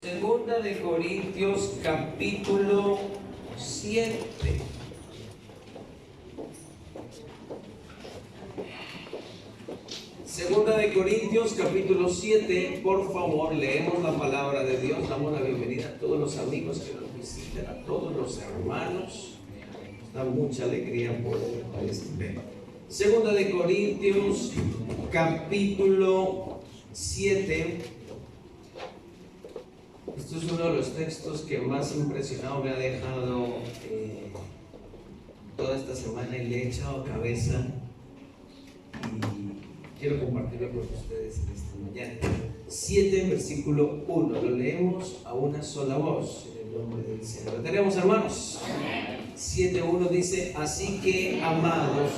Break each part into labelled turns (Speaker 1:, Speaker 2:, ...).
Speaker 1: Segunda de Corintios capítulo 7. Segunda de Corintios capítulo 7, por favor, leemos la palabra de Dios. Damos la bienvenida a todos los amigos que nos visitan, a todos los hermanos. Nos da mucha alegría poder ver. Segunda de Corintios capítulo 7. Esto es uno de los textos que más impresionado me ha dejado toda esta semana y le he echado cabeza y quiero compartirlo con ustedes en esta mañana. 7, versículo 1, lo leemos a una sola voz en el nombre del Señor. ¿Lo tenemos, hermanos? 7:1 dice: así que, amados,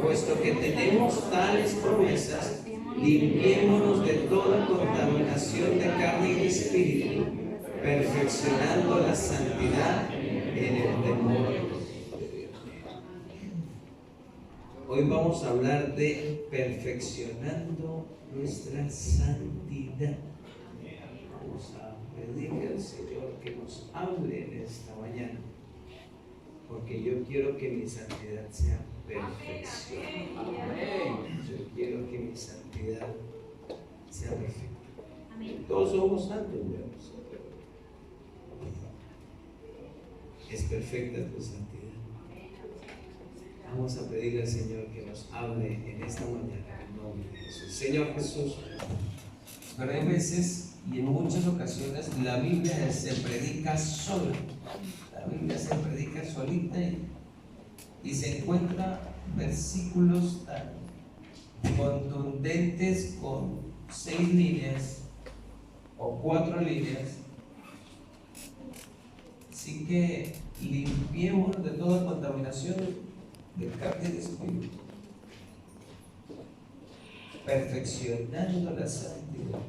Speaker 1: puesto que tenemos tales promesas, limpiémonos de toda contaminación de carne y de espíritu, perfeccionando la santidad en el temor de Dios. Hoy vamos a hablar de perfeccionando nuestra santidad. Vamos a pedirle al Señor que nos hable en esta mañana, porque yo quiero que mi santidad sea perfección. Yo quiero que mi santidad sea perfecta. Todos somos santos, Dios. Es perfecta tu santidad. Vamos a pedirle al Señor que nos hable en esta mañana en nombre de Jesús. Señor Jesús, pero hay veces y en muchas ocasiones la Biblia se predica sola. La Biblia se predica solita y se encuentra versículos tan contundentes con 6 líneas o 4 líneas. Así que limpiemos de toda contaminación de carne y de espíritu, perfeccionando la santidad.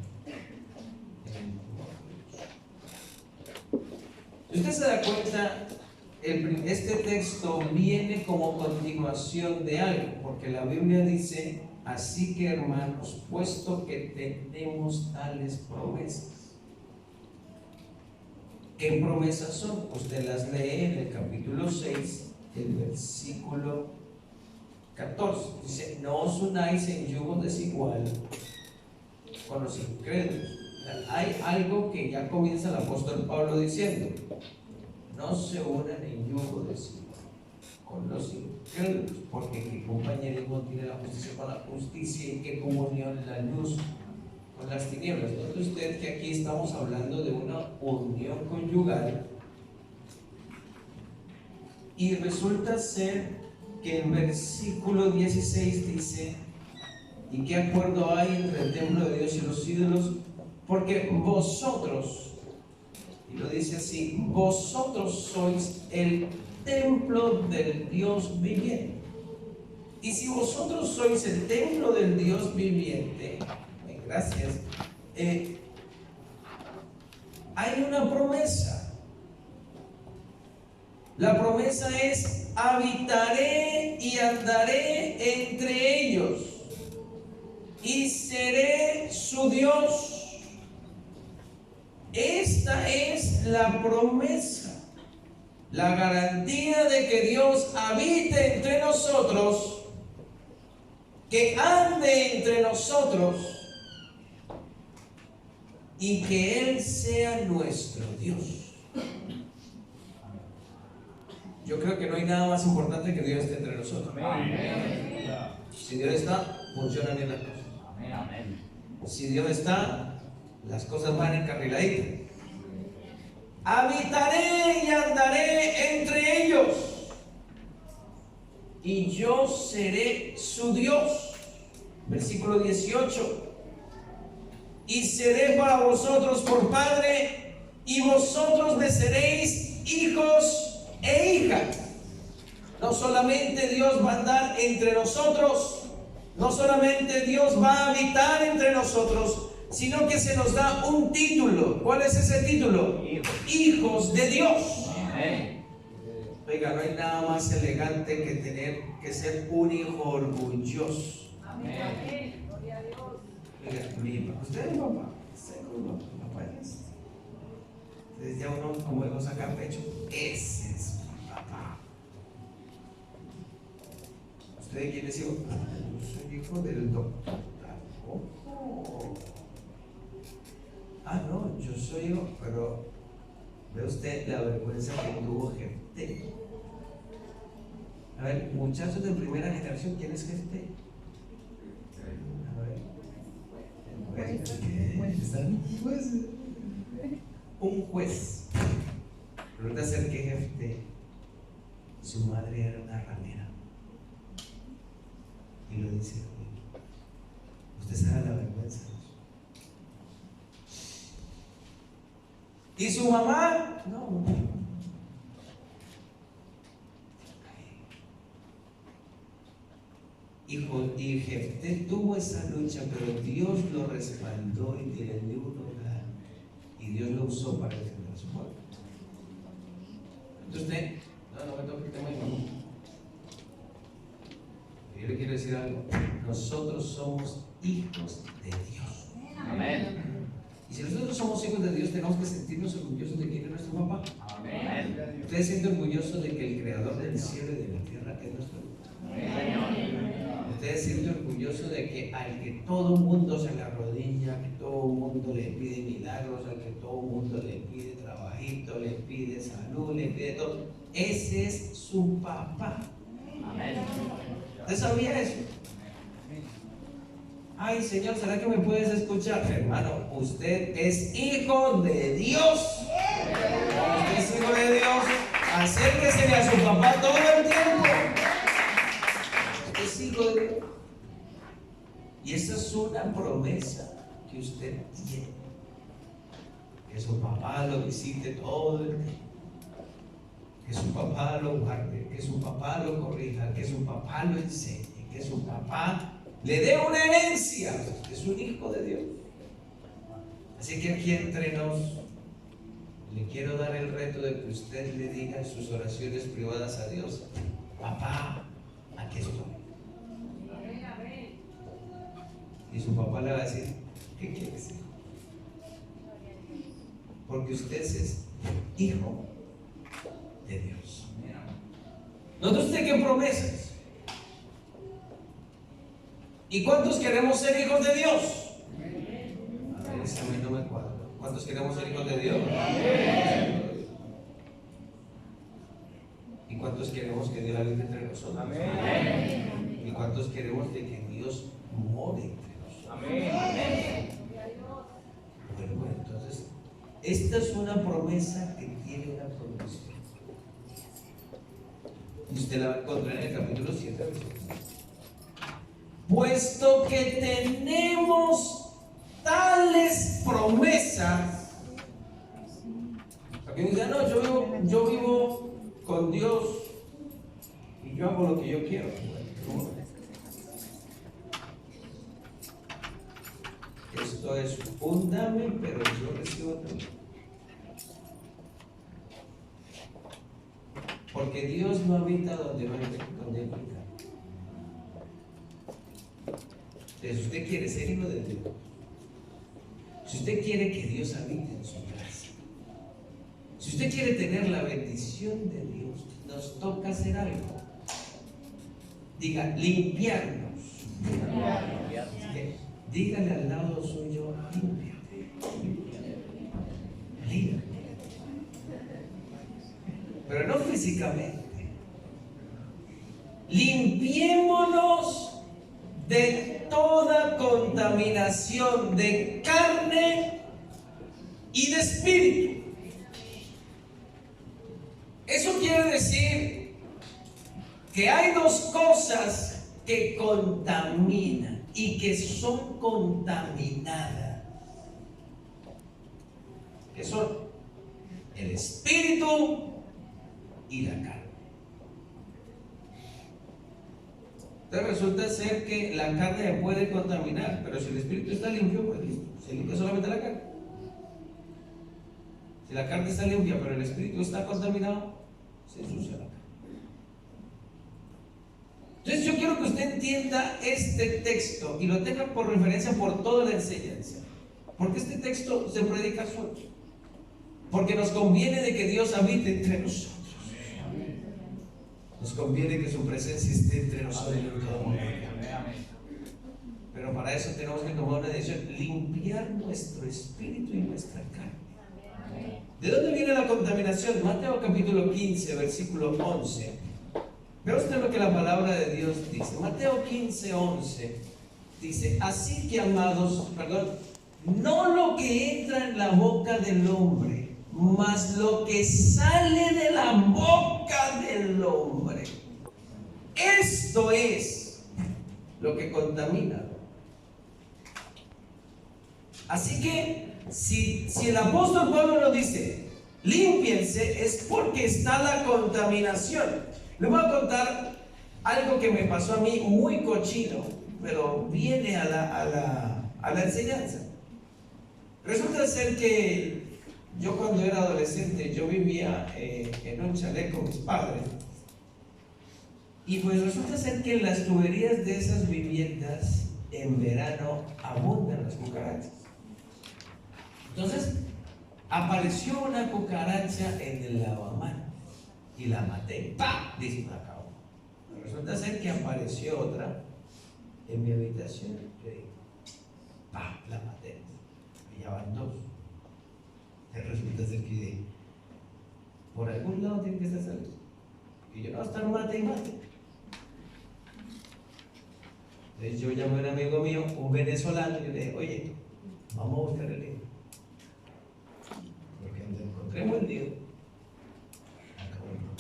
Speaker 1: Si usted se da cuenta, este texto viene como continuación de algo, porque la Biblia dice: así que, hermanos, puesto que tenemos tales promesas. ¿Qué promesas son? Usted las lee en el capítulo 6, el versículo 14. Dice: no os unáis en yugo desigual con los incrédulos. Hay algo que ya comienza el apóstol Pablo diciendo: no se unan en yugo desigual con los incrédulos, porque qué compañerismo tiene la justicia con la justicia y qué comunión la luz con las tinieblas. Note usted que aquí estamos hablando de una unión conyugal, y resulta ser que el versículo 16 dice: ¿y qué acuerdo hay entre el templo de Dios y los ídolos? Porque vosotros, y lo dice así, vosotros sois el templo del Dios viviente. Y si vosotros sois el templo del Dios viviente, gracias, hay una promesa. La promesa es: habitaré y andaré entre ellos y seré su Dios. Esta es la promesa, la garantía de que Dios habite entre nosotros, que ande entre nosotros y que Él sea nuestro Dios. Yo creo que no hay nada más importante que Dios esté entre nosotros. Si Dios está, funcionan bien las cosas. Si Dios está, las cosas van encarriladitas. Habitaré y andaré entre ellos, y yo seré su Dios. Versículo 18: y seré para vosotros por padre, y vosotros me seréis hijos e hijas. No solamente Dios va a andar entre nosotros, no solamente Dios va a habitar entre nosotros, sino que se nos da un título. ¿Cuál es ese título? Hijos de Dios. Amén. Oiga, no hay nada más elegante que tener que ser un hijo orgulloso. Amén. Gloria a Dios. Oiga, usted es papá, papá es Entonces ya uno como lo saca pecho. Ese es mi papá. ¿Usted de quién es hijo? Yo soy hijo del doctor. Oh. Ah, no, yo soy hijo, pero ve usted la vergüenza que tuvo Jefté. A ver, muchachos de primera generación, ¿quién es Jefté? A ver, un juez. Resulta ser que Jefté, su madre era una ramera. Y lo dice, usted sabe la vergüenza. ¿Y su mamá? No. Y Jefté tuvo esa lucha, pero Dios lo respaldó y le dio un hogar. Y Dios lo usó para defender a su pueblo. Entonces usted, no me toque el tema de mamá. Yo le quiero decir algo. Nosotros somos hijos de Dios.
Speaker 2: Amén.
Speaker 1: Y si nosotros somos hijos de Dios, tenemos que sentirnos orgullosos de quién es nuestro papá.
Speaker 2: Amén.
Speaker 1: ¿Usted se siente orgulloso de que el creador del cielo y de la tierra es nuestro papá?
Speaker 2: Amén.
Speaker 1: ¿Usted se siente orgulloso de que al que todo el mundo se le arrodilla, que todo el mundo le pide milagros, al que todo el mundo le pide trabajito, le pide salud, le pide todo? Ese es su papá.
Speaker 2: Amén.
Speaker 1: ¿Usted sabía eso? Ay, Señor, ¿será que me puedes escuchar? Hermano, usted es hijo de Dios. Usted es hijo de Dios. Acérquesele a su papá todo el tiempo. Usted es hijo de Dios. Y esa es una promesa que usted tiene. Que su papá lo visite todo el tiempo. Que su papá lo guarde. Que su papá lo corrija. Que su papá lo enseñe. Que su papá le dé una herencia. Es un hijo de Dios. Así que aquí entre nos, le quiero dar el reto de que usted le diga en sus oraciones privadas a Dios: papá, aquí estoy. Y su papá le va a decir: ¿qué quieres? Porque usted es hijo de Dios. ¿Nota usted qué promesas? ¿Y cuántos queremos ser hijos de Dios? A ver, ese a mí no me cuadra. ¿Cuántos queremos ser hijos de Dios? ¿Y cuántos queremos que Dios habite entre nosotros? ¿Y cuántos queremos de que Dios more entre nosotros? Bueno, entonces, esta es una promesa que tiene una condición. Y usted la va a encontrar en el capítulo 7, versículo 6. Puesto que tenemos tales promesas. Porque dice: no, yo vivo con Dios y yo hago lo que yo quiero. Esto es un dame, pero yo recibo también. Porque Dios no habita donde hay pecado. Entonces, usted quiere ser hijo de Dios. Si usted quiere que Dios habite en su casa, si usted quiere tener la bendición de Dios, nos toca hacer algo. Diga, limpiarnos. Dígale al lado suyo: límpiate. Límpiate. Pero no físicamente. Limpiémonos de toda contaminación de carne y de espíritu. Eso quiere decir que hay dos cosas que contaminan y que son contaminadas, que son el espíritu y la carne. Entonces resulta ser que la carne se puede contaminar, pero si el espíritu está limpio, pues listo, se limpia solamente la carne. Si la carne está limpia, pero el espíritu está contaminado, se ensucia la carne. Entonces yo quiero que usted entienda este texto y lo tenga por referencia por toda la enseñanza, porque este texto se predica solo. Porque nos conviene de que Dios habite entre nosotros. Nos conviene que su presencia esté entre nosotros en todo momento. Pero para eso tenemos que tomar una decisión: limpiar nuestro espíritu y nuestra carne. ¿De dónde viene la contaminación? Mateo capítulo 15, versículo 11. Vea usted lo que la palabra de Dios dice. Mateo 15, 11 dice: así que, amados, no lo que entra en la boca del hombre, mas lo que sale de la boca del hombre, esto es lo que contamina. Así que si el apóstol Pablo nos dice límpiense, es porque está la contaminación. Le voy a contar algo que me pasó a mí muy cochino, pero viene a la enseñanza. Resulta ser que yo, cuando era adolescente, yo vivía en un chalet con mis padres. Y pues resulta ser que en las tuberías de esas viviendas en verano abundan las cucarachas. Entonces apareció una cucaracha en el lavamanos y la maté. ¡Pah! Dice, me acabó. Resulta ser que apareció otra en mi habitación. Yo dije, ¡pah! La maté. Y ya van dos. Resulta ser que por algún lado tiene que estar saliendo. Y yo no voy a estar mate y mate. Entonces yo llamé a un amigo mío, un venezolano, y yo le dije: oye, vamos a buscar el libro. Porque donde encontremos el libro, acabó el problema.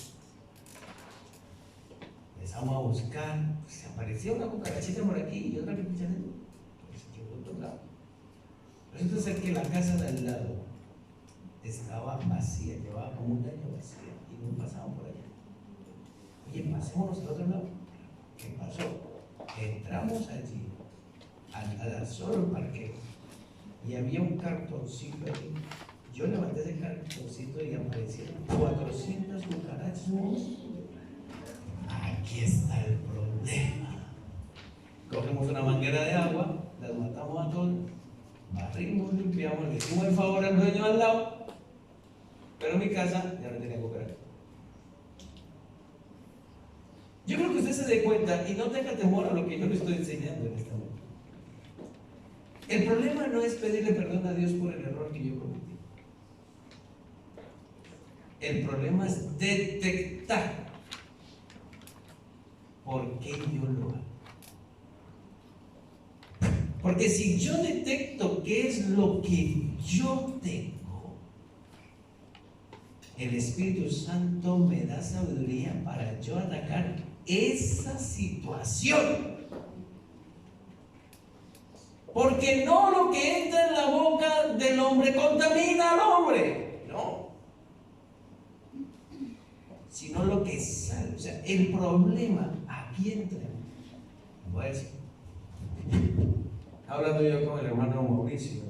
Speaker 1: Empezamos a buscar, pues apareció una cucarachita por aquí y otra que escucha dentro. Pues yo por otro lado. Resulta ser que la casa de al lado estaba vacía, llevaba como un año vacía y no pasaban por allá. Oye, pasémonos al otro lado. ¿Qué pasó? Entramos allí, al solo parqueo, y había un cartoncito ahí. Yo levanté ese cartoncito y aparecieron 400 cucarachas. Aquí está el problema. Cogemos una manguera de agua, las matamos a todas, barrimos, limpiamos, le hicimos el favor al dueño al lado, pero en mi casa ya no tenía cucarachas. Yo creo que usted se dé cuenta y no tenga temor a lo que yo le estoy enseñando en este momento. El problema no es pedirle perdón a Dios por el error que yo cometí. El problema es detectar por qué yo lo hago. Porque si yo detecto qué es lo que yo tengo, el Espíritu Santo me da sabiduría para yo atacar esa situación. Porque no lo que entra en la boca del hombre contamina al hombre, no, sino lo que sale. O sea, el problema aquí entra. Voy a decir, hablando yo con el hermano Mauricio,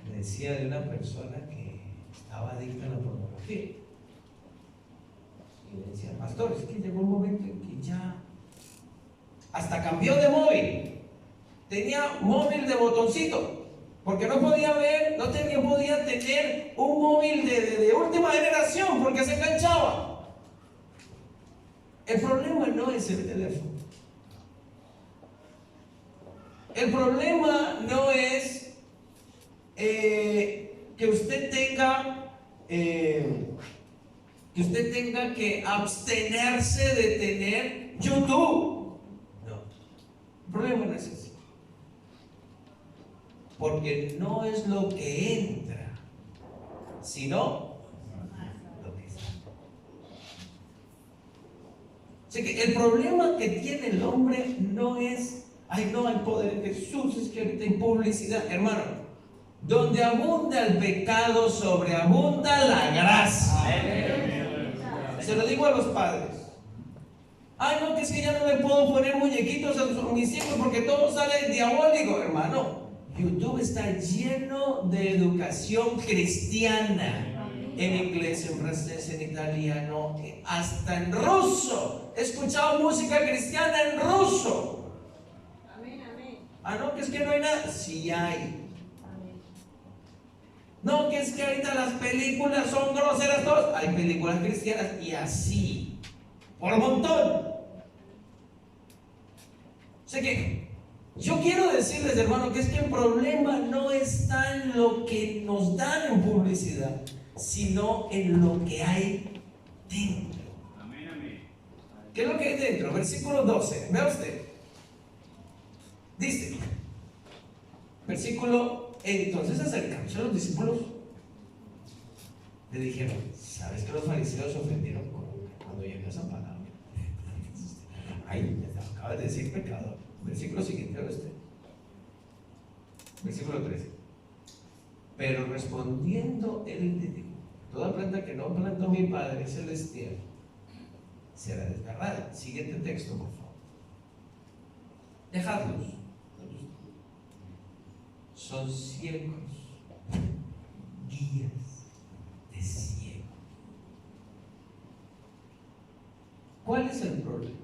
Speaker 1: me decía de una persona que estaba adicta a la pornografía. Y le decía: pastor, es que llegó un momento en que ya hasta cambió de móvil. Tenía móvil de botoncito, porque no podía ver, no podía tener un móvil de última generación, porque se enganchaba. El problema no es el teléfono. El problema no es que usted tenga que abstenerse de tener YouTube. No, el problema no es eso. Porque no es lo que entra, sino lo que sale. Así que el problema que tiene el hombre no es: ay, no hay poder en Jesús, es que ahorita hay publicidad. Hermano, donde abunda el pecado, sobreabunda la gracia. Se lo digo a los padres. Ay, no, que es que ya no le puedo poner muñequitos a mis hijos porque todo sale diabólico. Hermano, YouTube está lleno de educación cristiana, en inglés, en francés, en italiano, hasta en ruso. He escuchado música cristiana en ruso. Amén, amén. Ah, no, que es que no hay nada. Sí hay. No, que es que ahorita las películas son groseras todas. Hay películas cristianas y así, por un montón. O sea que yo quiero decirles, hermano, que es que el problema no está en lo que nos dan en publicidad, sino en lo que hay dentro.
Speaker 2: Amén, amén.
Speaker 1: ¿Qué es lo que hay dentro? Versículo 12, vea usted. Dice, versículo, entonces acercándose a los discípulos, le dijeron, ¿sabes que los fariseos se ofendieron cuando llegó esa palabra? Ay, me acabas de decir pecador. Versículo siguiente, vea usted. Versículo 13. Pero respondiendo él le dijo, toda planta que no plantó mi Padre Celestial será desgarrada. Siguiente texto, por favor. Dejadlos. Son ciegos, guías de ciego. ¿Cuál es el problema?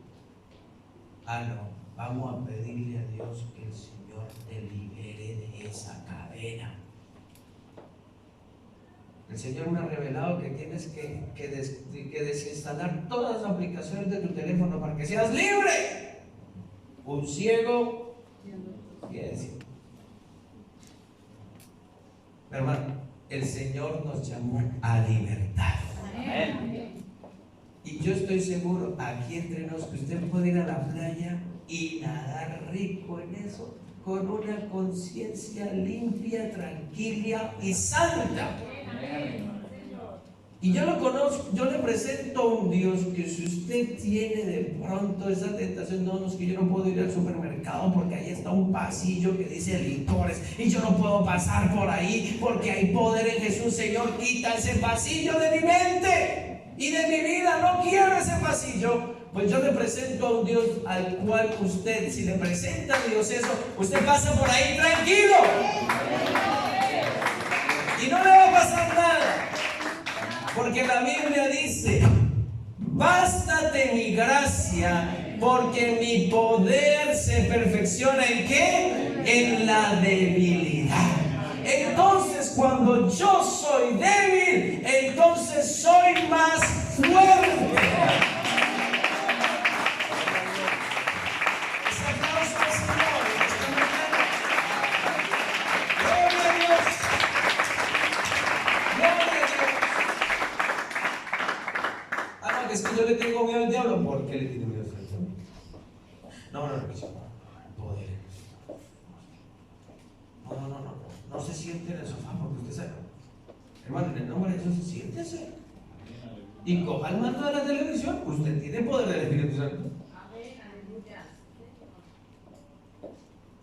Speaker 1: No, vamos a pedirle a Dios que el Señor te libere de esa cadena. El Señor me ha revelado que tienes que desinstalar todas las aplicaciones de tu teléfono para que seas libre. Un ciego quiere decir. Hermano, el Señor nos llamó a libertad.
Speaker 2: Amén.
Speaker 1: Y yo estoy seguro, aquí entre nos, que usted puede ir a la playa y nadar rico en eso, con una conciencia limpia, tranquila y santa. Y yo lo conozco, yo le presento a un Dios que si usted tiene de pronto esa tentación, no, es que yo no puedo ir al supermercado porque ahí está un pasillo que dice licores y yo no puedo pasar por ahí porque hay poder en Jesús. Señor, quita ese pasillo de mi mente y de mi vida, no quiero ese pasillo. Pues yo le presento a un Dios al cual usted, si le presenta a Dios eso, usted pasa por ahí tranquilo y no le va a pasar nada. Porque la Biblia dice, bástate mi gracia, porque mi poder se perfecciona ¿en qué? En la debilidad. Entonces, cuando yo soy débil, entonces soy más fuerte. Ese aplauso al Señor esta mañana. Gloria a Dios. Gloria a Dios. Es que yo le tengo miedo al diablo. ¿Por qué le tiene miedo al diablo? No, poder. No se siente en el sofá porque usted sabe. Hermano, en el nombre de Jesús, siéntese. Y coja el mando de la televisión. Usted tiene poder del Espíritu Santo.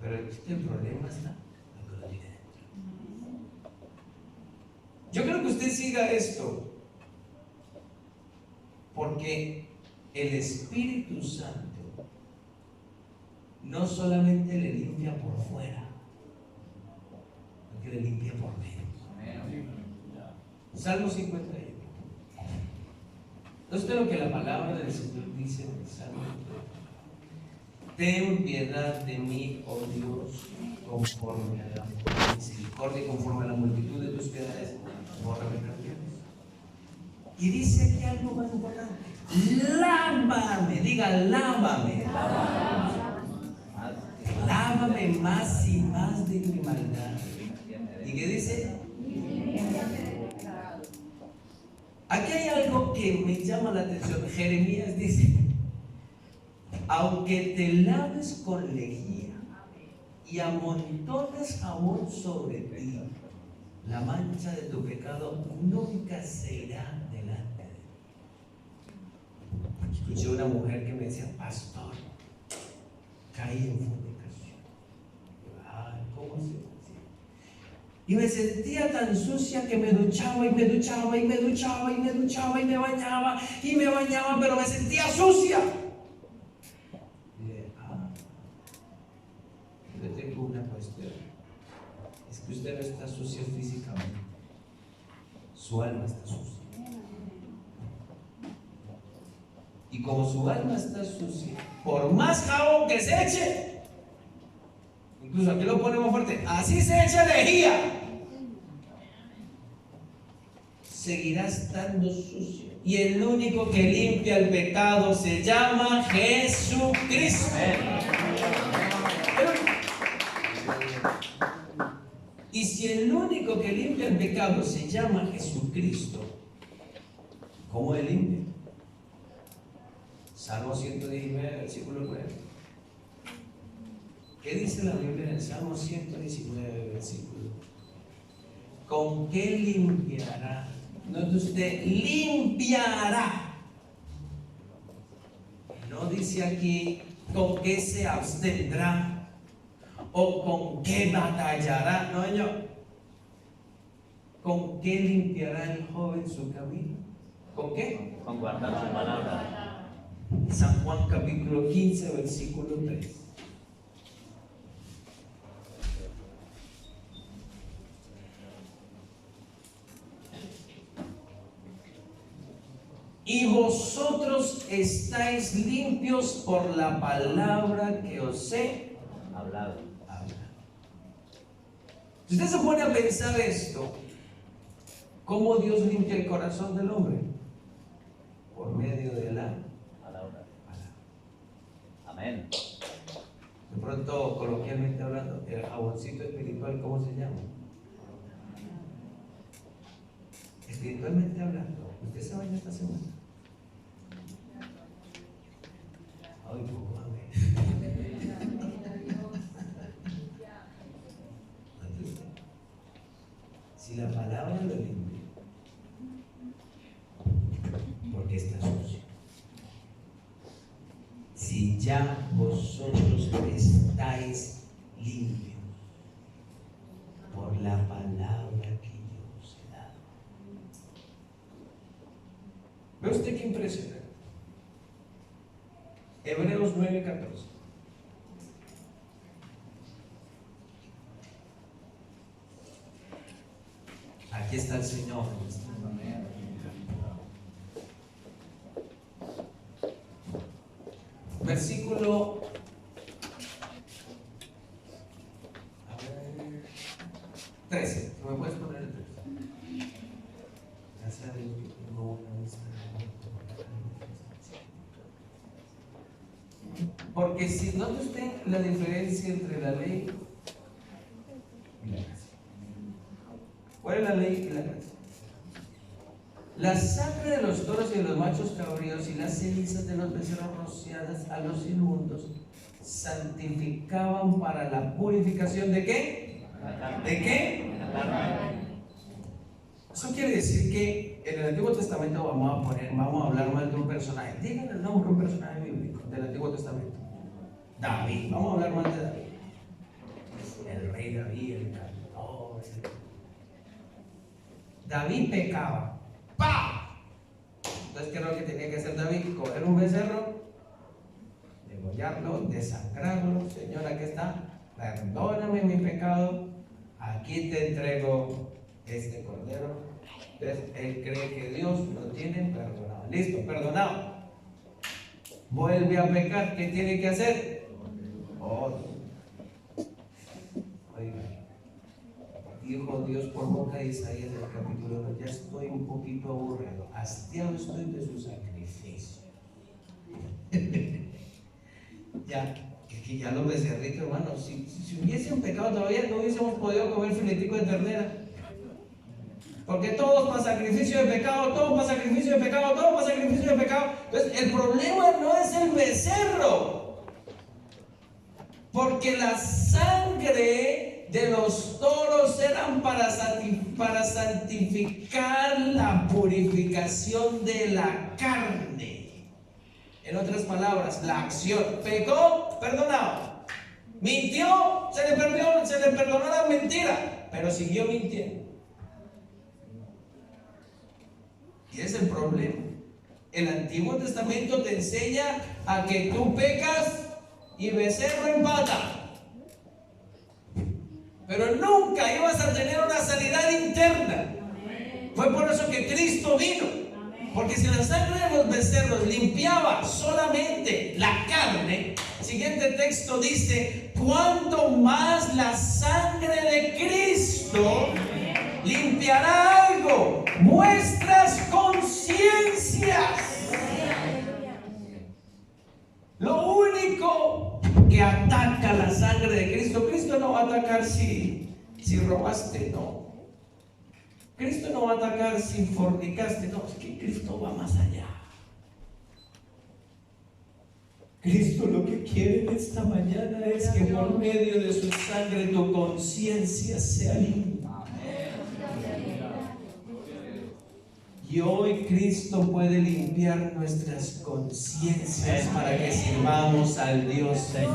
Speaker 1: Pero el problema está en lo que lo tiene dentro. Yo creo que usted siga esto. Porque el Espíritu Santo no solamente le limpia por fuera, sino que le limpia por dentro. Salmo 51. Esto es lo que la palabra del Señor dice en el Salmo 51. Ten piedad de mí, oh Dios, conforme a la misericordia y conforme a la multitud de tus piedades, bórrame las piedras. Y dice aquí algo más importante. Lávame, diga lávame. Lávame más y más de mi maldad. ¿Y qué dice? Aquí hay algo que me llama la atención. Jeremías dice, aunque te laves con lejía y amontones jabón sobre ti, la mancha de tu pecado nunca se irá delante de ti. Escuché una mujer que me decía, pastor, caí en fornicación. ¿Cómo se decía? Y me sentía tan sucia que me duchaba y me duchaba y me duchaba y me duchaba y me bañaba, pero me sentía sucia. Y dije, yo tengo una cuestión. Es que usted no está sucio físicamente, su alma está sucia. Y como su alma está sucia, por más jabón que se eche, incluso aquí lo ponemos fuerte, así se echa lejía, seguirá estando sucio. Y el único que limpia el pecado se llama Jesucristo. Y si el único que limpia el pecado se llama Jesucristo, ¿cómo Él limpia? Salmo 119, versículo 9. ¿Qué dice la Biblia en el Salmo 119, versículo? ¿Con qué limpiará? Note usted, limpiará. No dice aquí con qué se abstendrá o con qué batallará. No, señor. ¿Con qué limpiará el joven su camino? ¿Con qué?
Speaker 2: Con guardar su palabra.
Speaker 1: San Juan capítulo 15, versículo 3. Y vosotros estáis limpios por la palabra que os he
Speaker 2: Hablado.
Speaker 1: Si usted se pone a pensar esto, ¿cómo Dios limpia el corazón del hombre? Por medio de la
Speaker 2: Palabra. Amén.
Speaker 1: De pronto, coloquialmente hablando, el jaboncito espiritual, ¿cómo se llama? Espiritualmente hablando, ¿usted se baña esta semana? Ay, poco, si la palabra lo limpia, porque está sucio. Si ya vosotros estáis limpios por la palabra que yo os he dado. ¿Ve usted qué impresionante? Hebreos 9:14. Aquí está el Señor. Versículo 13. ¿Me puedes poner el 13? Gracias a Dios que tengo una vista. Porque si no usted la diferencia entre la ley y la gracia. ¿Cuál es la ley y la gracia? La sangre de los toros y de los machos cabríos y las cenizas de los becerros rociadas a los inmundos santificaban para la purificación ¿de qué? ¿De qué? Eso quiere decir que en el Antiguo Testamento vamos a hablar mal de un personaje. Díganle el nombre de un personaje bíblico del Antiguo Testamento. David, vamos a hablar mal de David. El rey David, el cantor. David pecaba. ¡Pah! Entonces, ¿qué es lo que tenía que hacer David? Coger un becerro, degollarlo, desangrarlo. Señor, aquí está, perdóname mi pecado, aquí te entrego este cordero. Entonces, él cree que Dios lo tiene perdonado. Listo, perdonado. Vuelve a pecar, ¿qué tiene que hacer? Otro. Oiga, dijo Dios por boca de Isaías en el capítulo 1, ya estoy un poquito aburrido, hastiado estoy de su sacrificio. que ya los becerritos, hermano, si hubiesen pecado todavía no hubiésemos podido comer filetico de ternera. Porque todos para sacrificio de pecado, todos para sacrificio de pecado, todos para sacrificio de pecado. Entonces, el problema no es el becerro, porque la sangre de los toros eran para santificar la purificación de la carne. En otras palabras, la acción. Pecó, perdonado. Mintió, se le perdonó la mentira, pero siguió mintiendo. Y ese es el problema. El Antiguo Testamento te enseña a que tú pecas y becerro empata. Pero nunca ibas a tener una sanidad interna. Fue por eso que Cristo vino. Porque si la sangre de los becerros limpiaba solamente la carne, el siguiente texto dice: cuanto más la sangre de Cristo limpiará algo algo, vuestras conciencias. Lo único que ataca la sangre de Cristo, Cristo no va a atacar si robaste, no. Cristo no va a atacar si fornicaste, no. Es que Cristo va más allá. Cristo lo que quiere en esta mañana es que por medio de su sangre tu conciencia sea limpia. Y hoy Cristo puede limpiar nuestras conciencias para que sirvamos al Dios vivo.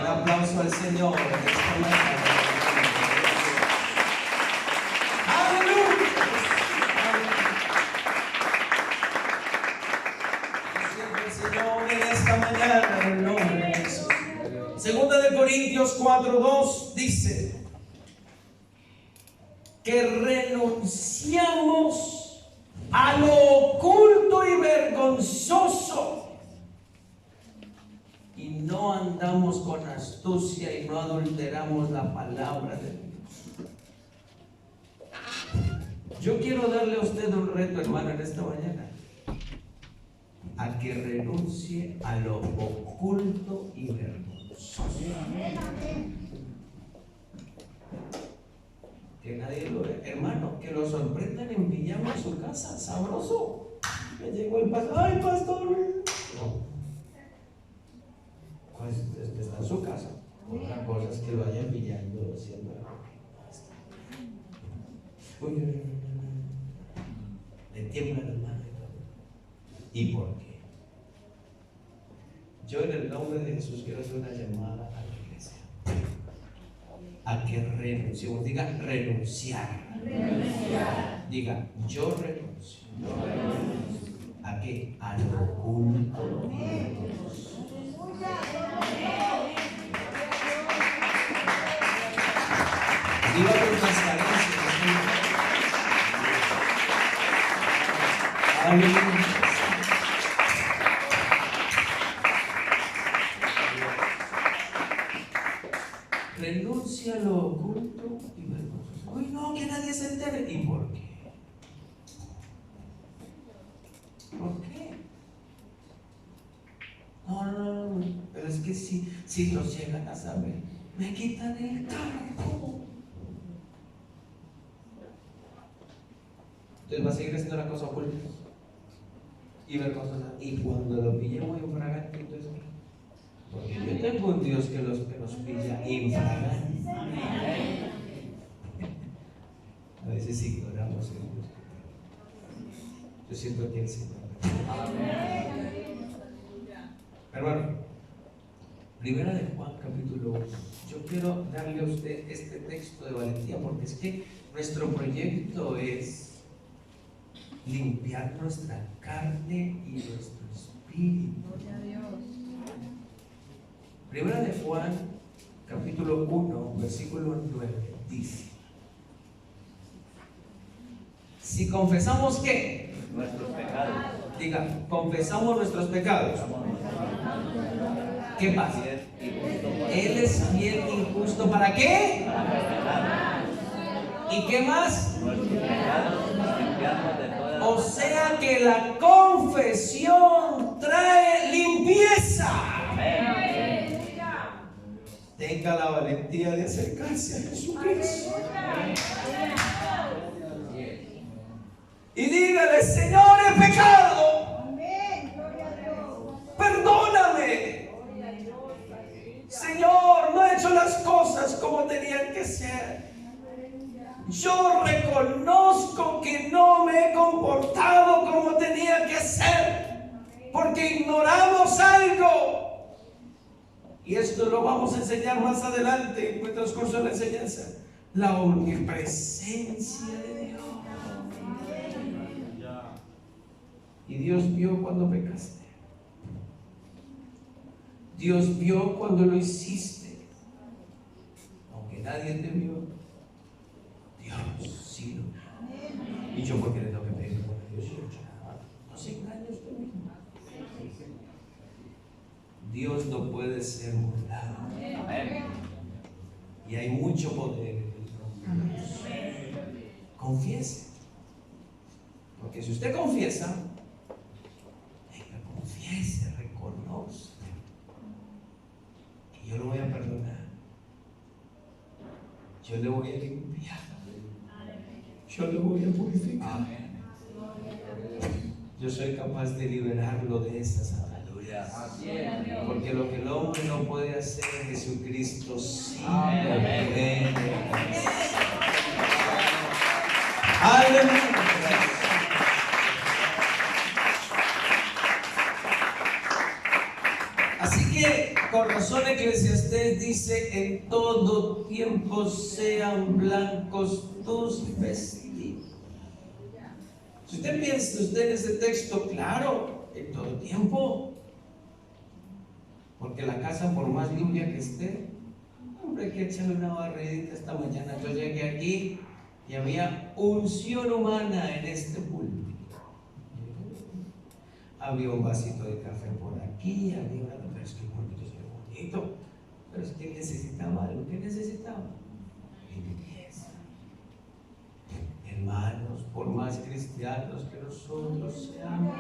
Speaker 1: Un aplauso al Señor. ¡Aleluya! El Señor en esta mañana en el nombre de Jesús. Segunda de Corintios 4:2 dice que renunciamos a lo oculto y vergonzoso y no andamos con astucia y no adulteramos la palabra de Dios. Yo quiero darle a usted un reto, hermano, en esta mañana, a que renuncie a lo oculto y vergonzoso. Que nadie lo ve, hermano, que lo sorprendan en pijama en su casa, sabroso. Me llegó el pastor, ¡ay, pastor! No. Pues está en su casa. Otra cosa es que lo vayan pillando siempre. Uy, le tiemblan las manos. ¿Y por qué? Yo en el nombre de Jesús quiero hacer una llamada a la iglesia. A que renunciemos. Diga renunciar. Diga yo renuncio. ¿A qué? A lo oculto y vergonzoso. Diga con transparencia. Aleluya. Renuncia a lo oculto y vergonzoso. Uy, no, que nadie se entere. ¿Y por qué? ¿Por qué? No. Pero es que si los llegan a saber, me quitan el cargo. Entonces va a seguir haciendo la cosa oculta y vergonzosa. Y cuando lo pillemos infragante, entonces, porque yo tengo un Dios que nos pilla infragante. A veces ignoramos el Dios. Yo siento que el Señor. Hermano, Primera de Juan, capítulo 1. Yo quiero darle a usted este texto de valentía porque es que nuestro proyecto es limpiar nuestra carne y nuestro espíritu. Primera de Juan, capítulo 1, versículo 9, dice: si confesamos ¿qué?
Speaker 2: Nuestros pecados.
Speaker 1: Diga, confesamos nuestros pecados. ¿Qué pasa? Él es fiel y justo ¿para qué? ¿Y qué más?
Speaker 2: Nuestros pecados, limpiarnos de toda.
Speaker 1: O sea que la confesión trae limpieza. Tenga la valentía de acercarse a Jesucristo. Y dígale: Señor, he pecado. Perdóname. Señor, no he hecho las cosas como tenían que ser. Yo reconozco que no me he comportado como tenía que ser, porque ignoramos algo. Y esto lo vamos a enseñar más adelante en el transcurso de la enseñanza. La omnipresencia de Dios. Y Dios vio cuando pecaste. Dios vio cuando lo hiciste. Aunque nadie te vio, Dios sí lo vio. Y yo, ¿por qué le tengo que pedir por Dios? No se engañe usted mismo. Dios no puede ser burlado. Y hay mucho poder en el nombre de Dios. Confiese. Porque si usted confiesa, confiese, reconoce, y yo lo voy a perdonar. Yo le voy a limpiar. Yo le voy a purificar. Yo soy capaz de liberarlo de esas ataduras. Porque lo que el hombre no puede hacer, Jesucristo sí lo puede hacer. Aleluya. Así que con razón Eclesiastés dice: en todo tiempo sean blancos tus vestidos. Si usted piensa en ese texto, claro, en todo tiempo. Porque la casa, por más limpia que esté, hombre, hay que echarle una barridita. Esta mañana yo llegué aquí y había unción humana en este púlpito. Había un vasito de café por aquí, había una, pero es que el púlpito se ve bonito, pero es que necesitaba algo. ¿Qué necesitaba? Limpieza. Hermanos, por más cristianos que nosotros seamos,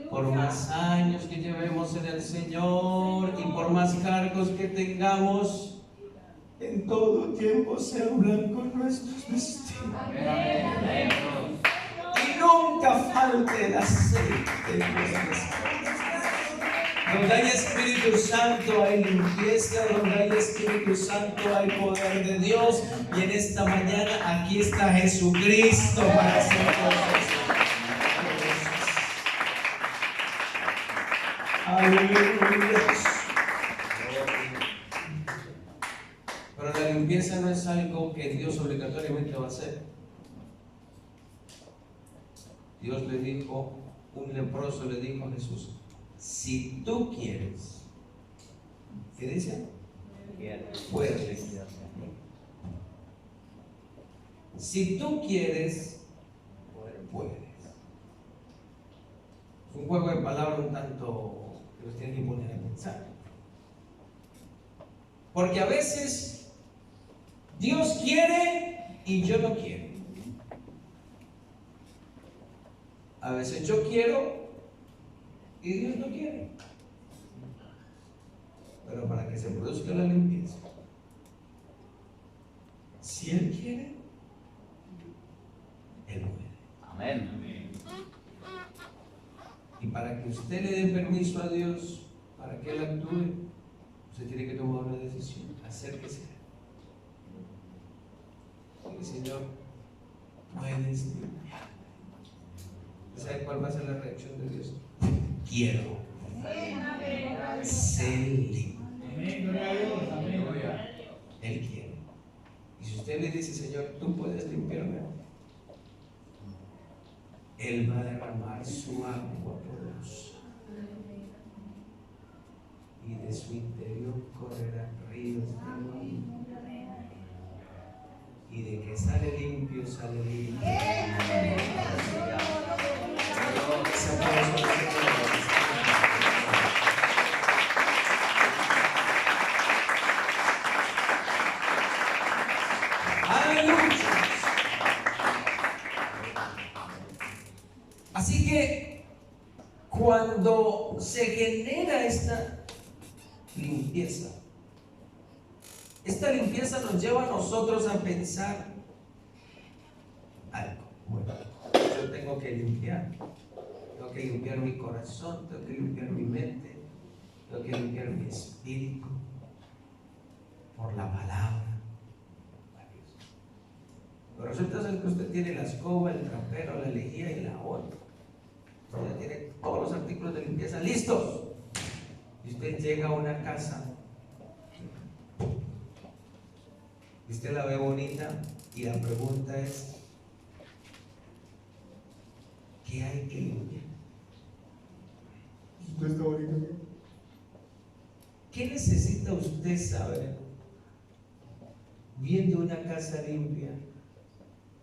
Speaker 1: por más años que llevemos en el Señor y por más cargos que tengamos, en todo tiempo sean blancos nuestros vestidos. Y nunca falte el aceite en nuestras casas. Donde hay Espíritu Santo hay limpieza, donde hay Espíritu Santo hay poder de Dios. Y en esta mañana aquí está Jesucristo para hacer cosas. Aleluya. Pero la limpieza no es algo que Dios obligatoriamente va a hacer. Dios le dijo, un leproso le dijo a Jesús: si tú quieres, ¿qué dice? Puedes. Si tú quieres, puedes. Es un juego de palabras un tanto que los tiene que poner a pensar. Porque a veces Dios quiere y yo no quiero. A veces yo quiero y Dios no quiere. Pero para que se produzca la limpieza, si Él quiere, Él puede.
Speaker 2: Amén.
Speaker 1: Y para que usted le dé permiso a Dios para que Él actúe, usted tiene que tomar una decisión. Acérquese. Dile: Señor, puedes limpiar. ¿Sabe cuál va a ser la reacción de Dios? Quiero ser limpio. Él quiere. Y si usted le dice: Señor, tú puedes limpiarme, Él va a derramar su agua poderosa. Y de su interior correrán ríos de agua. Y de que sale limpio, sale limpio. Aleluya. Así que cuando se genera esta limpieza nos lleva a nosotros a pensar algo. Bueno, yo tengo que limpiar mi corazón, tengo que limpiar mi mente, tengo que limpiar mi espíritu por la palabra. Pero resulta ser que usted tiene la escoba, el trapero, la lejía y la olla. Usted tiene todos los artículos de limpieza listos. Y usted llega a una casa y usted la ve bonita y la pregunta es: ¿qué hay que limpiar?
Speaker 3: ¿Usted está bonito?
Speaker 1: ¿Qué necesita usted saber viendo una casa limpia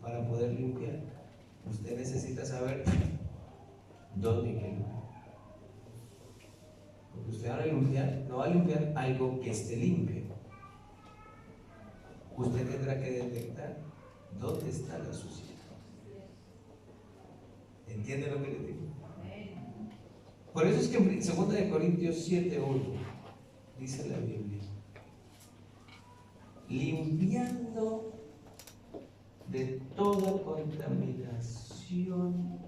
Speaker 1: para poder limpiar? Usted necesita saber dónde hay que limpiar. Porque usted no va a limpiar algo que esté limpio. Usted tendrá que detectar ¿Dónde está la suciedad? ¿Entiende lo que le digo? Por eso es que en 2 Corintios 7:1 dice la Biblia: limpiando de toda contaminación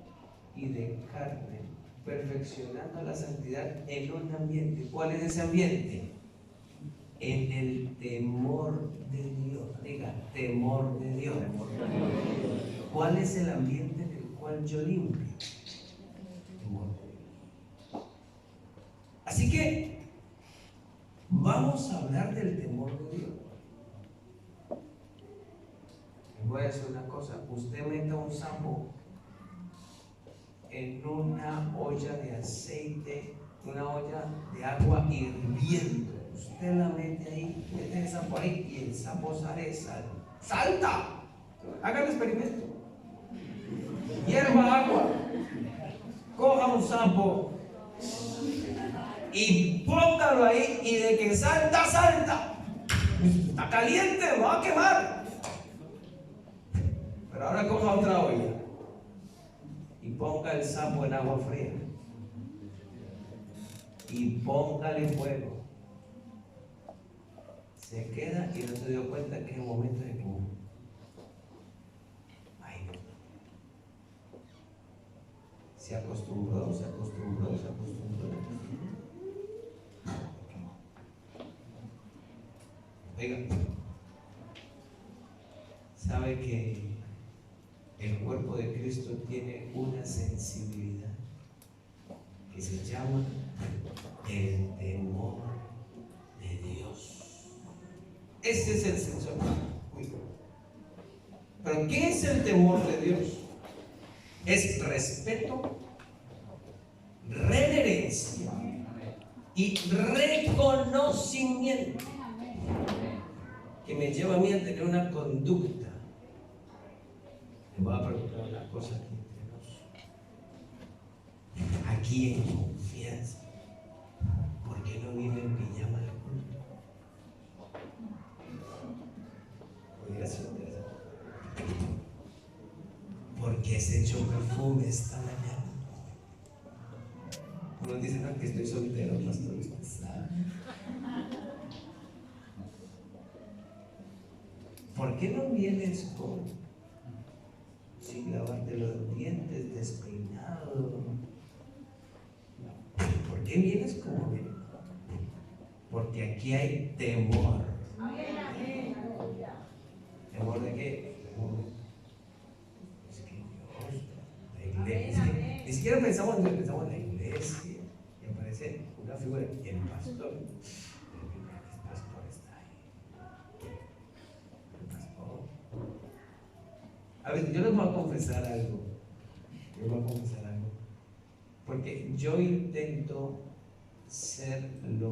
Speaker 1: y de carne, perfeccionando la santidad en un ambiente. ¿Cuál es ese ambiente? En el temor de Dios. Diga, temor de Dios. ¿Cuál es el ambiente en el cual yo limpio? Temor de Dios. Así que vamos a hablar del temor de Dios. Les voy a decir una cosa: usted meta un sapo en una olla de aceite, una olla de agua hirviendo. Usted la mete ahí, mete el sapo ahí y el sapo sale, salta. Haga el experimento. Hierva agua, coja un sapo y póngalo ahí, y de que salta, salta. Está caliente, va a quemar. Pero ahora coja otra olla y ponga el sapo en agua fría y póngale fuego. Se queda y no se dio cuenta que es el momento de quemar. Ay, no. Se acostumbró. Oiga, ¿sabe que el cuerpo de Cristo tiene una sensibilidad que se llama el temor de Dios? Ese es el sensor. Pero ¿qué es el temor de Dios? Es respeto, reverencia y reconocimiento que me lleva a mí a tener una conducta. Le voy a preguntar una cosa aquí entre nos. Aquí en confianza, ¿por qué no viene en pijama al culto? Podría ser interesante. ¿Por qué se echó perfume esta mañana? Uno dice, no, que estoy soltero, pastor, usted sabe. ¿Por qué no vienes sin lavarte los dientes, despeinado? ¿Por qué vienes como vienes? Porque aquí hay temor. ¿Temor de qué? Es que Dios, la iglesia. Ni siquiera pensamos en la iglesia y aparece una figura, el pastor. El pastor está ahí. El pastor. A ver, yo les voy a confesar algo. Porque yo intento ser lo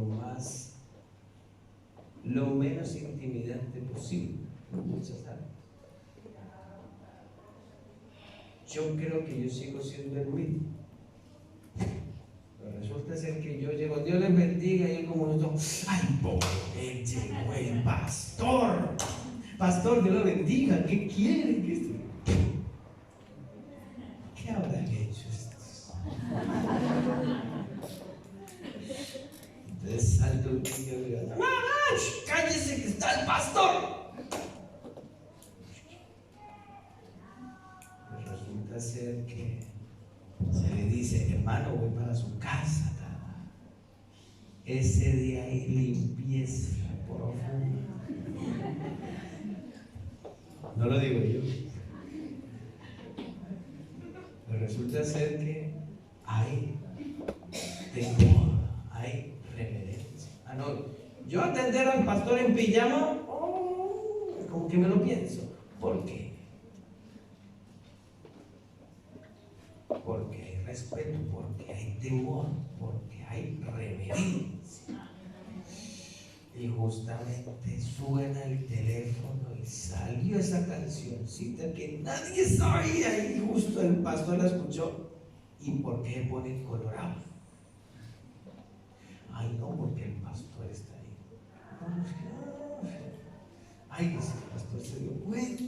Speaker 1: menos intimidante posible en muchas áreas. Yo creo que yo sigo siendo el mismo. Pero resulta ser que yo llego, Dios les bendiga, y yo como nosotros, ay, pobre, llegó el pastor. Pastor, Dios lo bendiga, ¿qué quiere que esté? ¿Qué habrán hecho estos? Entonces salto un niño y digo, cállese que está el pastor. Pues resulta ser que se le dice, hermano, voy para su casa. Ese día hay limpieza profunda. No lo digo yo. Pero resulta ser que hay temor, hay reverencia. Ah, no, yo atender al pastor en pijama, como que me lo pienso. ¿Por qué? Porque hay respeto, porque hay temor, porque hay reverencia. Y justamente suena el teléfono y salió esa cancioncita que nadie sabía, y justo el pastor la escuchó. ¿Y por qué ponen colorado? Ay, no, porque el pastor está ahí. Ay, ese pastor se dio cuenta.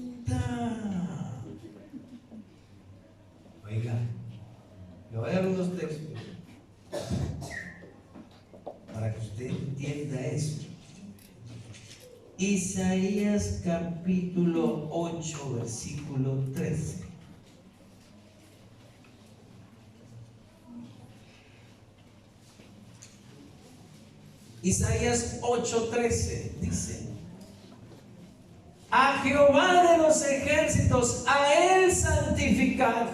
Speaker 1: Oiga, le voy a dar unos textos para que usted entienda esto. Isaías capítulo 8, versículo 13. Isaías 8:13 dice: a Jehová de los ejércitos, a él santificad,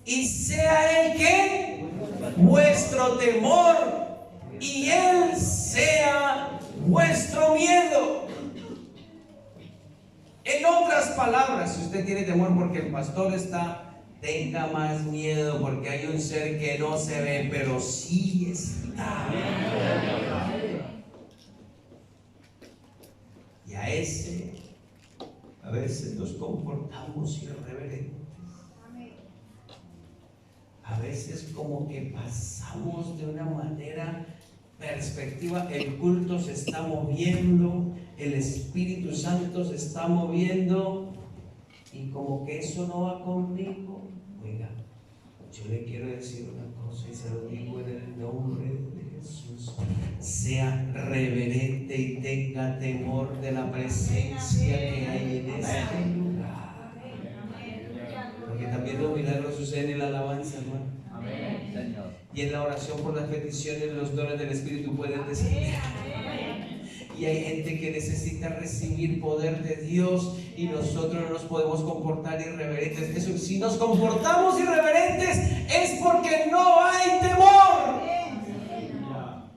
Speaker 1: y sea él que vuestro temor, y él sea vuestro miedo. En otras palabras, si usted tiene temor porque el pastor está, tenga más miedo porque hay un ser que no se ve, pero sí está. Y a ese, a veces nos comportamos irreverentes. A veces como que pasamos de una manera perspectiva, el culto se está moviendo, el Espíritu Santo se está moviendo y como que eso no va conmigo. Oiga, yo le quiero decir una cosa y se lo digo en el nombre de Jesús: sea reverente y tenga temor de la presencia que hay en este lugar, porque también los milagros suceden en la alabanza, hermano.
Speaker 2: Amén, Señor.
Speaker 1: Y en la oración por las peticiones, los dones del Espíritu pueden descender. Y hay gente que necesita recibir poder de Dios y nosotros no nos podemos comportar irreverentes. Eso, si nos comportamos irreverentes es porque no hay temor.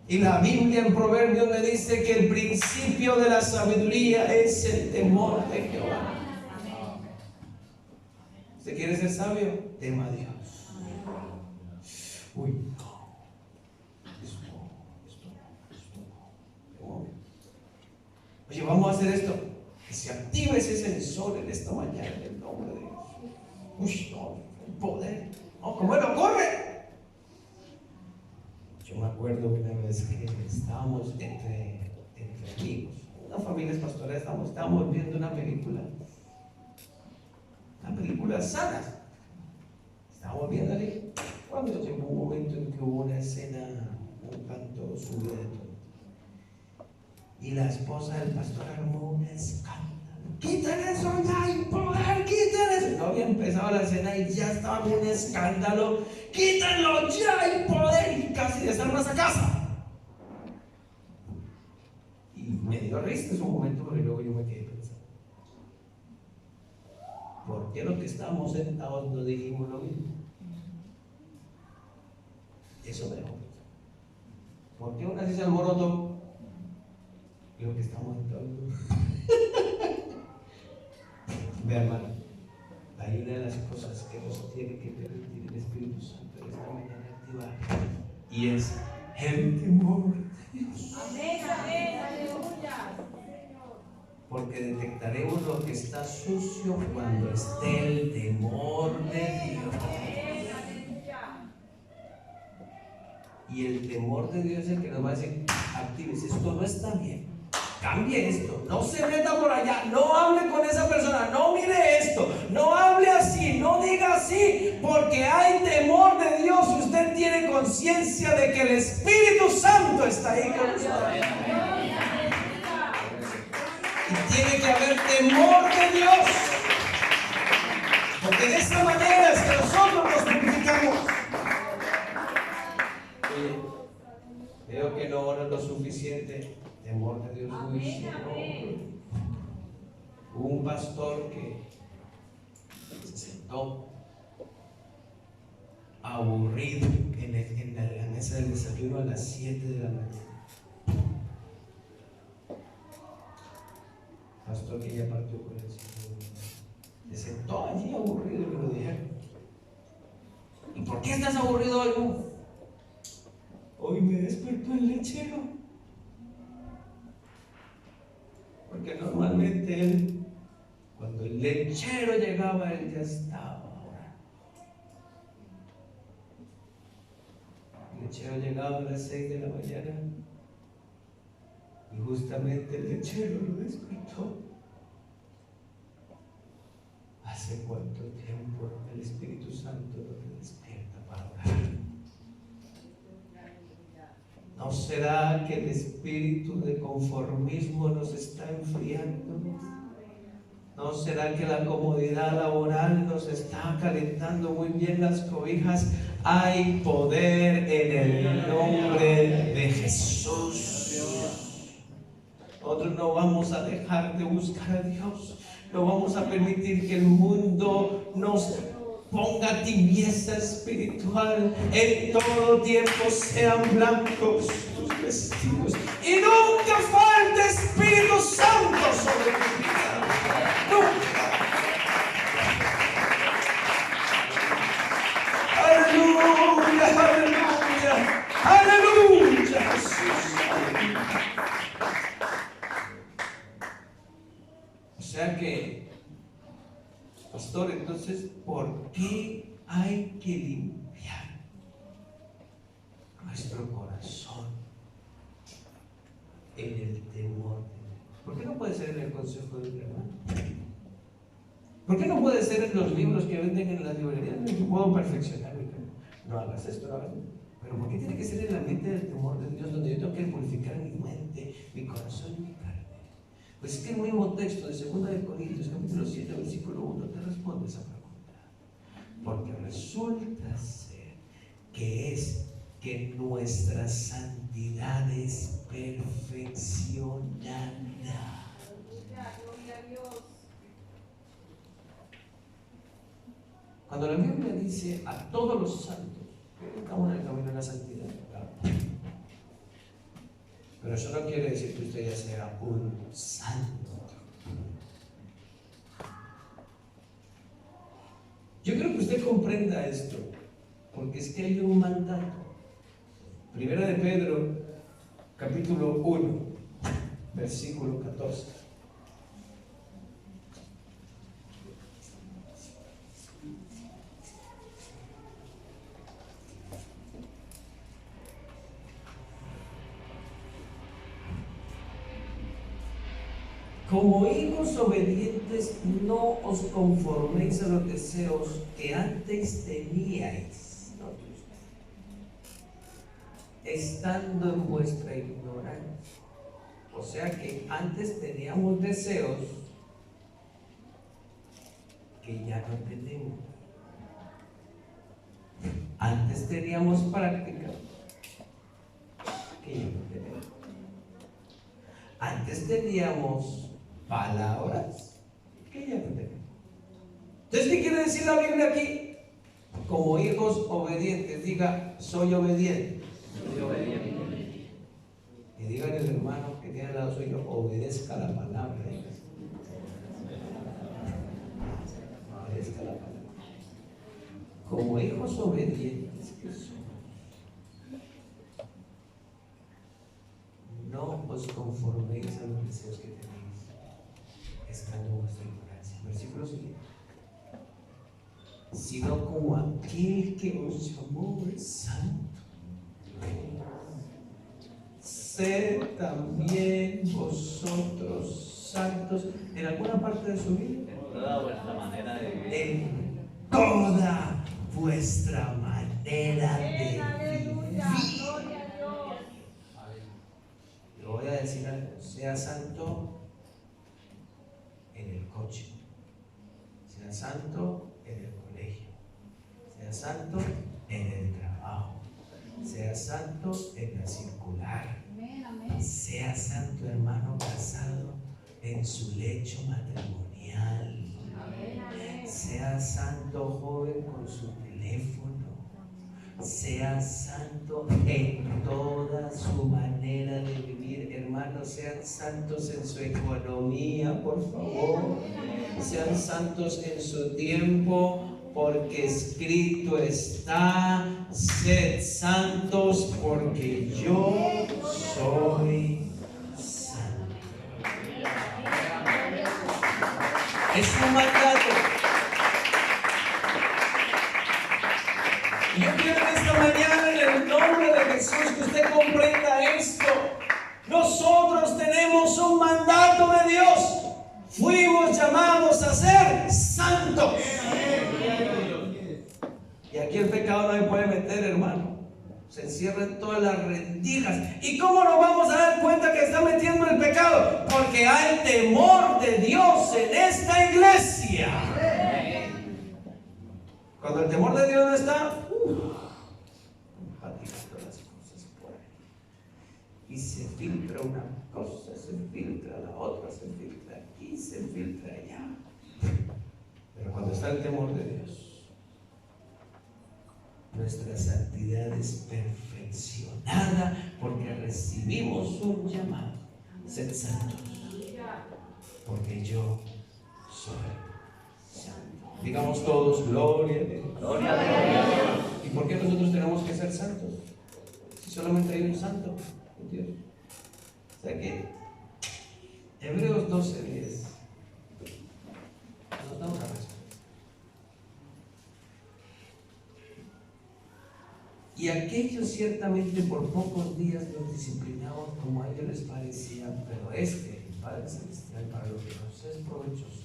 Speaker 1: Y la Biblia en Proverbios me dice que el principio de la sabiduría es el temor de Jehová. ¿Usted quiere ser sabio? Tema a Dios. Uy, no. Esto no. Oye, vamos a hacer esto. Que se active ese sensor en esta mañana en el nombre de Dios. Uy, no, el poder. No, ¿cómo no corre? Yo me acuerdo una vez que estábamos entre amigos, unas familias pastorales, estábamos viendo una película sana. Estábamos viendo ahí, cuando llegó un momento en que hubo una escena, un canto subido de todo. Y la esposa del pastor armó un escándalo. ¡Quiten eso ya, hay poder! ¡Quiten eso! No había empezado la escena y ya estaba un escándalo. ¡Quítenlo ya, hay poder! Y casi desarmas a casa. Y me dio risa en su momento, porque luego yo me quedé pensando: ¿por qué los que estábamos sentados no dijimos lo mismo? Eso me dejó pensar. ¿Por qué una sí se alborotó y los que estamos sentados no? Ve, hermano, hay una de las cosas que nos tiene que permitir el Espíritu Santo en esta mañana activar, y es el temor de Dios.
Speaker 3: Amén, amén, aleluya.
Speaker 1: Porque detectaremos lo que está sucio cuando esté el temor de Dios. Y el temor de Dios es el que nos va a decir: actívese, esto no está bien, cambie esto, no se meta por allá, no hable con esa persona, no mire esto, no hable así, no diga así, porque hay temor de Dios y usted tiene conciencia de que el Espíritu Santo está ahí con usted. Y tiene que haber temor de Dios, porque de esa manera es que nosotros nos purificamos. Veo que no oran lo suficiente. Temor de Dios, muy Señor. Hubo un pastor que se sentó aburrido en la mesa del desayuno a las 7 de la mañana. Pastor que ya partió con el Señor. Se sentó allí aburrido y me lo dijeron: ¿y por qué estás aburrido hoy? Hoy me despertó el lechero. Porque normalmente él, cuando el lechero llegaba, él ya estaba orando. El lechero llegaba a las 6 de la mañana y justamente el lechero lo despertó. ¿Hace cuánto tiempo el Espíritu Santo no te despierta para orar? ¿No será que el espíritu de conformismo nos está enfriando? ¿No será que la comodidad laboral nos está calentando muy bien las cobijas? Hay poder en el nombre de Jesús. Nosotros no vamos a dejar de buscar a Dios. No vamos a permitir que el mundo nos ponga tibieza espiritual. En todo tiempo sean blancos tus vestidos y nunca falte Espíritu Santo sobre tu vida. Nunca. Aleluya, aleluya, aleluya, Jesús. O sea que, pastor, entonces, ¿por qué hay que limpiar nuestro corazón en el temor de Dios? ¿Por qué no puede ser en el consejo de un hermano? ¿Por qué no puede ser en los libros que venden en las librerías? No puedo perfeccionar mi camino. No hagas esto, no hagas esto. Pero ¿por qué tiene que ser en el ambiente del temor de Dios, donde yo tengo que purificar mi mente, mi corazón y mi carne? Pues es que el mismo texto de 2 de Corintios, capítulo 7, versículo 1, te responde esa pregunta. Porque resulta ser que nuestra santidad es perfeccionada. Cuando la Biblia dice a todos los santos que estamos en el camino de la santidad, claro. Pero eso no quiere decir que usted ya sea un santo. Yo creo que usted comprenda esto, porque es que hay un mandato. Primera de Pedro, capítulo 1, versículo 14. Como hijos obedientes, no os conforméis a los deseos que antes teníais, estando en vuestra ignorancia. O sea que antes teníamos deseos que ya no tenemos. Antes teníamos prácticas que ya no tenemos. Antes teníamos palabras que ya no tenemos. Entonces, ¿qué quiere decir la Biblia aquí? Como hijos obedientes, diga, soy obediente.
Speaker 2: Soy obediente.
Speaker 1: Y digan al hermano que tiene al lado suyo, obedezca la palabra. Obedezca la palabra. Como hijos obedientes que somos, no os conforméis a los deseos que tenéis, estando en vuestra ignorancia. Versículo siguiente. Sino como aquel que os llamó es santo, sed también vosotros santos. ¿En alguna parte de su vida?
Speaker 2: En toda vuestra manera de vivir.
Speaker 1: En toda vuestra manera de vivir. Le voy a decir algo, sea santo en el coche, sea santo en el colegio, sea santo en el trabajo, sea santo en la circular, sea santo, hermano, casado en su lecho matrimonial, sea santo, joven, con su teléfono, sea santo en toda su manera de vivir. Hermanos, sean santos en su economía, por favor. Sean santos en su tiempo, porque escrito está: sed santos, porque yo soy santo. Es un mandato. Yo quiero en esta mañana, en el nombre de Jesús, que usted comprenda esto. Nosotros tenemos un mandato de Dios. Fuimos llamados a ser santos. aquí el pecado no se puede meter, hermano. Se encierra en todas las rendijas. ¿Y cómo nos vamos a dar cuenta que está metiendo el pecado? Porque hay temor de Dios en esta iglesia. Cuando el temor de Dios no está, patinando las cosas por ahí. Y se filtra una cosa, se filtra la otra, se filtra aquí, se filtra allá. Pero cuando está el temor de Dios, nuestra santidad es perfeccionada porque recibimos un llamado. Sed santos, porque yo soy santo. Digamos todos, gloria a Dios.
Speaker 2: Gloria a Dios.
Speaker 1: ¿Y por qué nosotros tenemos que ser santos? Si solamente hay un santo, Dios. O sea que Hebreos 12:10 nos da una respuesta. Y aquellos ciertamente por pocos días los disciplinaban como a ellos les parecía, pero el Padre Celestial, para lo que nos es provechoso,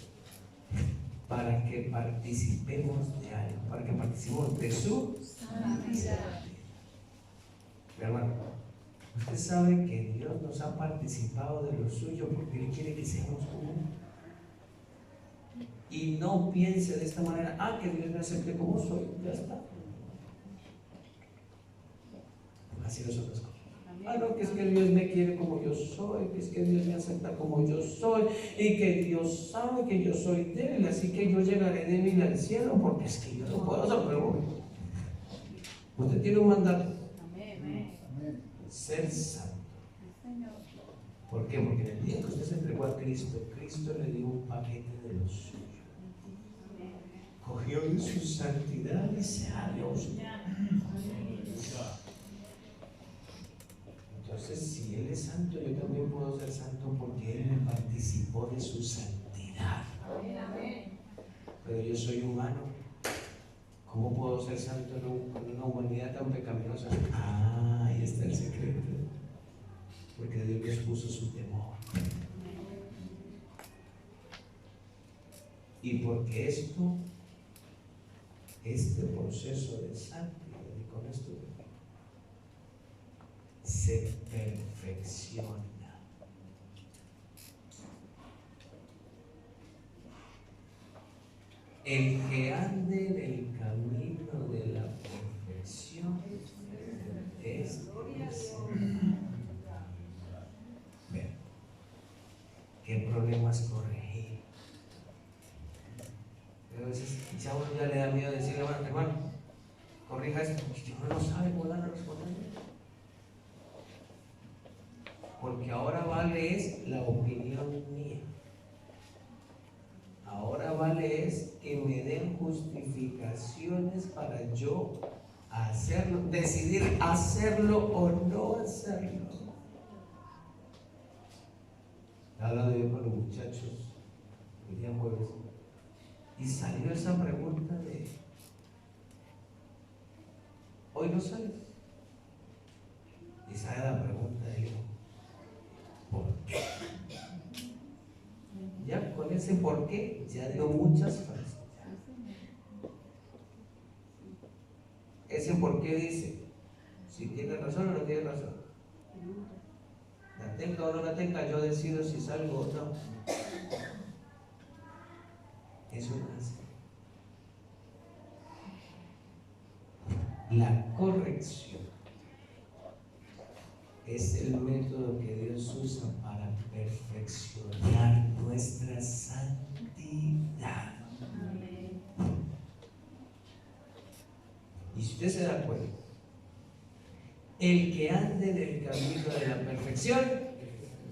Speaker 1: para que participemos de algo, para que participemos de su santidad. Hermano, usted sabe que Dios nos ha participado de lo suyo porque Él quiere que seamos como Él. Y no piense de esta manera, que Dios me acepte como soy, ya está. Así nosotros cosas. No, que es que Dios me quiere como yo soy, que es que Dios me acepta como yo soy, y que Dios sabe que yo soy débil, así que yo llegaré débil al cielo, porque es que yo no puedo hacerlo. Usted tiene un mandato: ser santo. ¿Por qué? Porque en el día que usted se entregó a Cristo, Cristo le dio un paquete de lo suyo. Cogió de su santidad y se Dios. Entonces, si Él es santo, yo también puedo ser santo porque Él me participó de su santidad. Pero yo soy humano. ¿Cómo puedo ser santo en una humanidad tan pecaminosa? Ahí está el secreto. Porque Dios les puso su temor. Y porque este proceso de santidad, y con esto se perfecciona. El que ande en el camino de la perfección es Vean, ¿qué problemas corregir? Pero a veces ya uno ya le da miedo decirle, hermano, corrija esto, porque uno no sabe cómo van a responder. Porque ahora vale es la opinión mía. Ahora vale es que me den justificaciones para yo hacerlo, decidir hacerlo o no hacerlo. Hablando yo con los muchachos el día jueves y salió esa pregunta de: ¿hoy no sales? Y sale la pregunta de yo: ¿por qué? Ya con ese por qué ya dio muchas frases. Ese por qué dice si tiene razón o no tiene razón. La tenga o no la tenga, yo decido si salgo o no. Eso es la corrección. Es el método que Dios usa para perfeccionar nuestra santidad. Y si usted se da cuenta, el que ande en el camino de la perfección,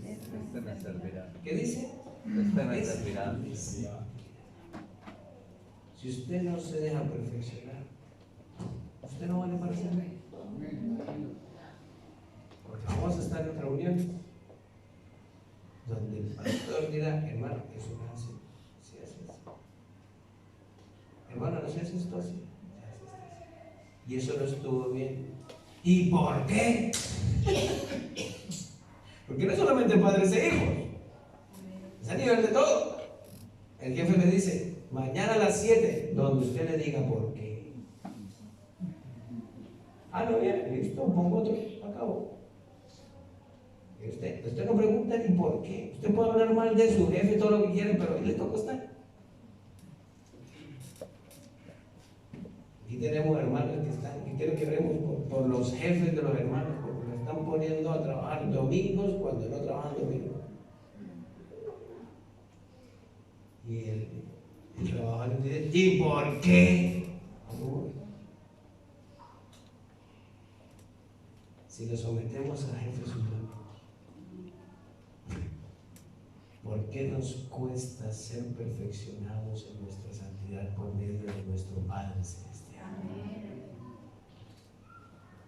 Speaker 2: Este me servirá.
Speaker 1: ¿qué dice?
Speaker 2: Este me servirá.
Speaker 1: Si usted no se deja perfeccionar, usted no vale para ser. Porque vamos a estar en reuniones donde el pastor dirá: hermano, eso no hace, si hace eso. Hermano, no se hace esto así. Y eso no estuvo bien. ¿Y por qué? Porque no es solamente padres e hijos, es a nivel de todo. El jefe le dice: mañana a las 7, donde usted le diga por qué. Ah, no, bien, listo, pongo otro, acabo. Y usted no pregunta ni por qué. Usted puede hablar mal de su jefe, todo lo que quiera, pero ahí le toca estar. Y tenemos hermanos que están, que quiero que oremos por los jefes de los hermanos, porque nos están poniendo a trabajar domingos cuando no trabajan domingos. Y el trabajador dice, ¿y por qué? Si nos sometemos a jefes humanos, ¿por qué nos cuesta ser perfeccionados en nuestra santidad por medio de nuestro Padre Celestial?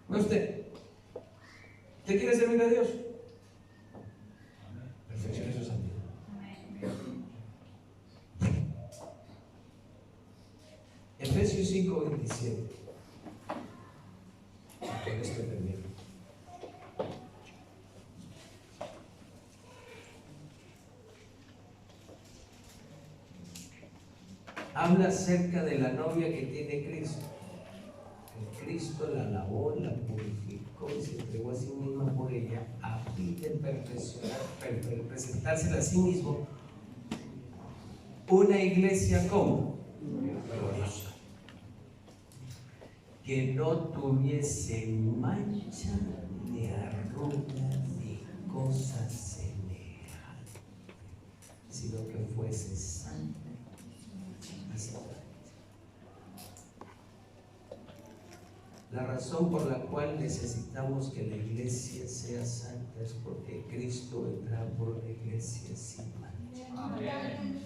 Speaker 1: ¿No usted? ¿Usted quiere servir a Dios? Perfeccione su santidad. Efesios 5:27. Con esto termino. Habla acerca de la novia que tiene Cristo. Que Cristo la lavó, la purificó y se entregó a sí mismo por ella a fin de perfeccionar, presentársela a sí mismo una iglesia como gloriosa, que no tuviese mancha ni arruga ni cosa semejante, sino que fuese santa y sin mancha. La razón por la cual necesitamos que la iglesia sea santa es porque Cristo vendrá por una iglesia sin mancha.
Speaker 2: Amén.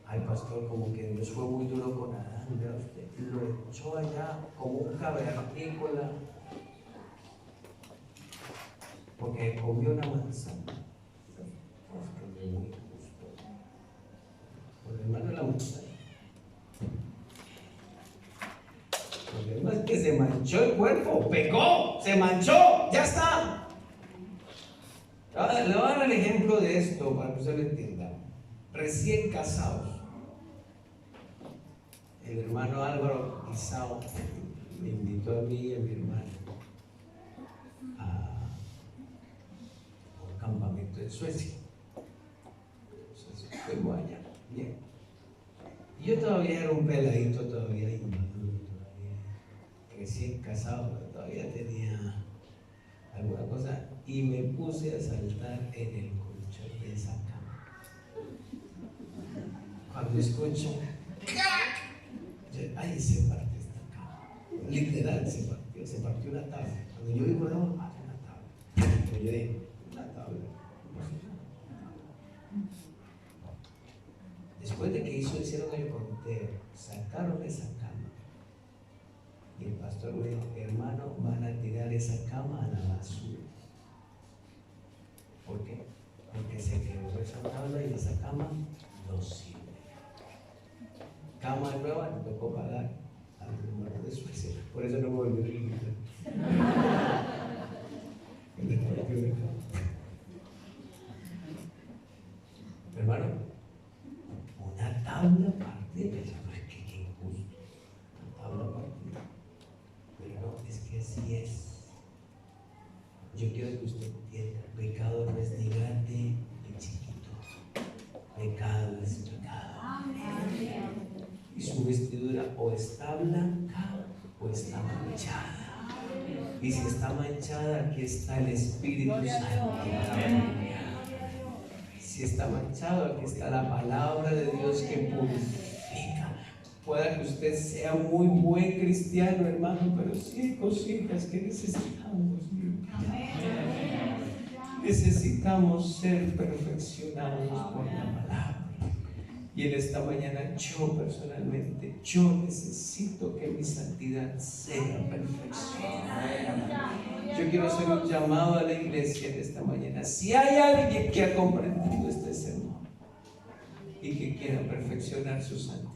Speaker 1: Ay, pastor, como que Dios fue muy duro con Adán, vea usted, lo echó allá como un cavernícola porque comió una manzana. Es que es muy justo. Por el hermano de la manzana. El problema es que se manchó el cuerpo, pecó, se manchó, ya está. Le voy a dar el ejemplo de esto para que usted lo entienda. Recién casados. El hermano Álvaro Isao me invitó a mí y a mi hermano a un campamento en Suecia. Entonces fuimos allá, bien. Y yo todavía era un peladito, todavía inmaduro, todavía recién casado, pero todavía tenía alguna cosa. Y me puse a saltar en el colchón de esa cama. Cuando escucho, ay, se partió esta cama. Literal, se partió una tabla. Cuando yo digo, no, una tabla. Pero yo dije, una tabla. Después de que hicieron el conteo, sacaron esa cama. Y el pastor me dijo, hermano, van a tirar esa cama a la basura. ¿Por qué? Porque se quebró esa tabla y esa cama no sirve. Cama nueva, me tocó pagar al hermano de Suecia. Por eso no me volvió a invitar. Hermano, una tabla partida, no es que qué injusto. Una tabla partida. Pero no, es que así es. Yo quiero que usted entienda, pecado no es ni grande ni chiquito. Pecado es pecado. Y su vestidura o está blanca o está manchada. Y si está manchada, aquí está el Espíritu Santo. Si está manchado, aquí está la palabra de Dios que purifica. Pueda que usted sea muy buen cristiano, hermano, pero sí hay cositas que necesitamos limpiar. Necesitamos ser perfeccionados por la palabra. Y en esta mañana yo personalmente, yo necesito que mi santidad sea perfeccionada. Yo quiero hacer un llamado a la iglesia en esta mañana. Si hay alguien que ha comprendido este sermón y que quiera perfeccionar su santidad,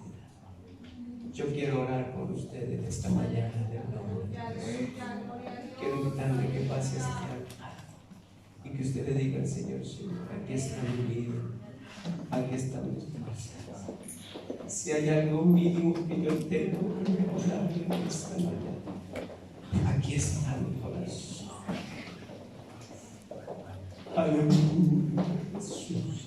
Speaker 1: yo quiero orar por usted en esta mañana en el nombre de Jesús. Quiero invitarle que pase este altar y que usted le diga al Señor, Señor, aquí está mi vida, aquí está mis cosas. Si hay algo mínimo que yo tengo que mejorar en esta mañana, aquí está mi corazón. Aleluya, Jesús.